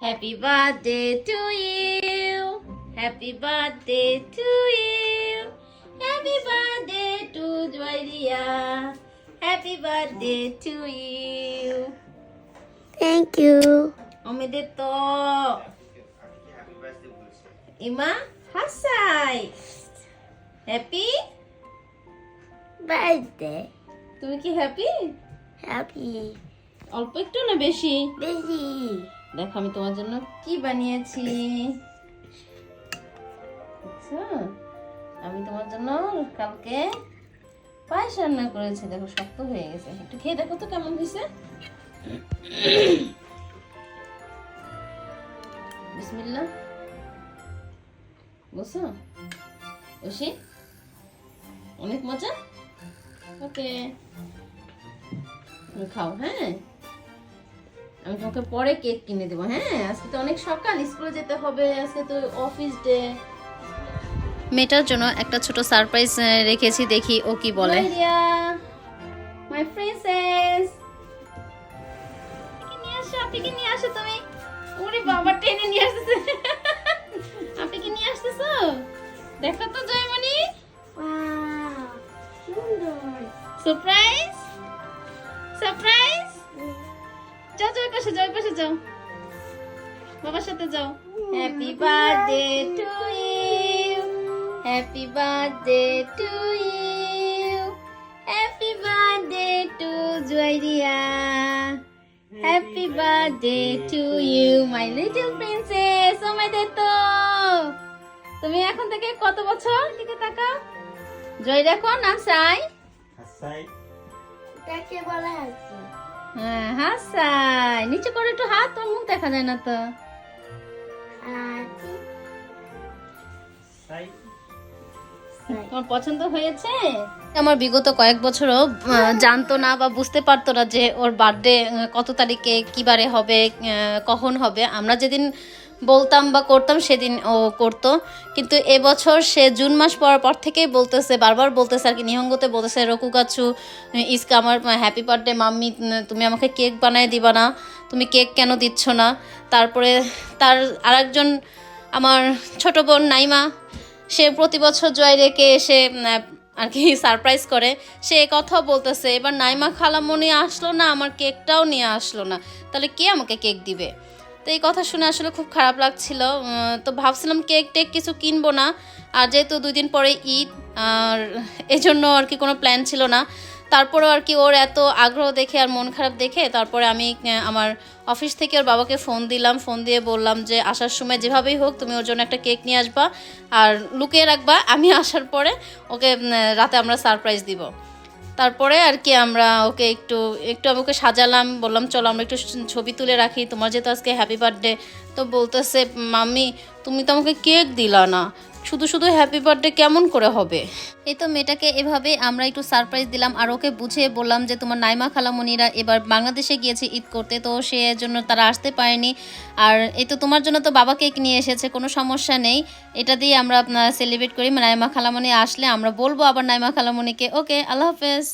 Happy birthday to you. Happy birthday to you. Happy birthday to Joyria. Happy birthday to you. Thank you. Omedeto. Ima Hasai. Happy? Birthday. তুমি কি happy? Happy. অল্প একটু না বেশি? Busy. দেখো আমি তোমার জন্য কি বানিয়েছি। আচ্ছা, আমি তোমার জন্য কালকে পায়েস রান্না করেছি। দেখো শক্ত হয়ে গেছে, একটু খেয়ে দেখো তো কেমন হয়েছে। বিসমিল্লাহ। বুঝছো ঐশী? অনেক মজা। ওকে, তুমি খাও। হ্যাঁ, আমি তোমাকে পরে কেক কিনে দেবো। হ্যাঁ, আজকে তো অনেক সকাল, স্কুলে যেতে হবে, আজকে তো অফিস ডে। মেয়েটার জন্য একটা ছোট সারপ্রাইজ রেখেছি, দেখি ও কি বলে। মাই প্রিন্সেস, নিয়ে আসো, আপনি কি নিয়ে আসো তুমি? ওরে বাবা, টেনে নিয়ে আসতেছে। আপনি কি নিয়ে আসতেছো? দেখো তো জয়মণি, Wow. সুন্দর। Surprise surprise. যাও যাও, পাশে যাও, পাশে যাও, বাবার সাথে যাও। Happy birthday to you, happy birthday to you, happy birthday to Joyriya, happy birthday to you my little princess. Oh my দেতো, তুমি এখন থেকে কত বছর? দিকে তাকাও। জয়রিয়া কোন নাম? সাই। তাকে বলা আছে। হ্যাঁ, হাসাই। নিচে করে একটু হাত, তোর মুখ দেখা যায় না তো। আছি। তোমার পছন্দ হয়েছে? আমার বিগত কয়েক বছরও জানতো না বা বুঝতে পারতো না যে ওর বার্থডে কত তারিখে কী বারে হবে, কখন হবে। আমরা যেদিন বলতাম বা করতাম সেদিন ও করতো, কিন্তু এবছর সে জুন মাস পড়ার পর থেকেই বলতেছে, বারবার বলতেছে আর কি, নিহঙ্গতে বলতেছে, রকুগাছু ইসকা আমার হ্যাপি বার্থডে মাম্মি, তুমি আমাকে কেক বানায় দিবা না, তুমি কেক কেন দিচ্ছ না। তারপরে তার আরেকজন আমার ছোট বোন নাইমা, সে প্রতি বছর জয়রেকে এসে আর কি সারপ্রাইজ করে, সে কথাও বলতেছে এবার নাইমা খালামণি আসলো না, আমার কেকটাও নিয়ে আসলো না, তাহলে কে আমাকে কেক দিবে। তো এই কথা শুনে আসলে খুব খারাপ লাগছিল। তো ভাবছিলাম কেক টেক কিছু কিনবো না, আর যেহেতু 2 দিন পরে ঈদ, আর এই জন্য আর কি কোনো প্ল্যান ছিল না। তারপরেও আর কি ওর এত আগ্রহ দেখে আর মন খারাপ দেখে তারপরে আমি আমার অফিস থেকে ওর বাবাকে ফোন দিলাম, ফোন দিয়ে বললাম যে আসার সময় যেভাবেই হোক তুমি ওর জন্য একটা কেক নিয়ে আসবা আর লুকিয়ে রাখবা, আমি আসার পরে ওকে রাতে আমরা সারপ্রাইজ দিব। তারপরে আর কি আমরা ওকে একটু একটু আমি ওকে সাজালাম, বললাম চলো আমরা একটু ছবি তুলে রাখি, তোমার যেহেতু আজকে হ্যাপি বার্থডে। তো বলতেছে মাম্মি তুমি তো আমাকে কেক দিলা না, শুধু শুধু হ্যাপি বার্থডে কেমন করে হবে। এই তো মেয়েটাকে এভাবে আমরা একটু সারপ্রাইজ দিলাম আর ওকে বুঝিয়ে বললাম যে তোমার নাইমা খালামণিরা এবার বাংলাদেশে গিয়েছে ঈদ করতে, তো সে জন্য তারা আসতে পারেনি, আর এই তো তোমার জন্য তো বাবা কেক নিয়ে এসেছে, কোনো সমস্যা নেই, এটা দিয়ে আমরা সেলিব্রেট করি। নাইমা খালামণি আসলে আমরা বলবো আবার নাইমা খালামণিকে। ওকে, আল্লাহ হাফেজ।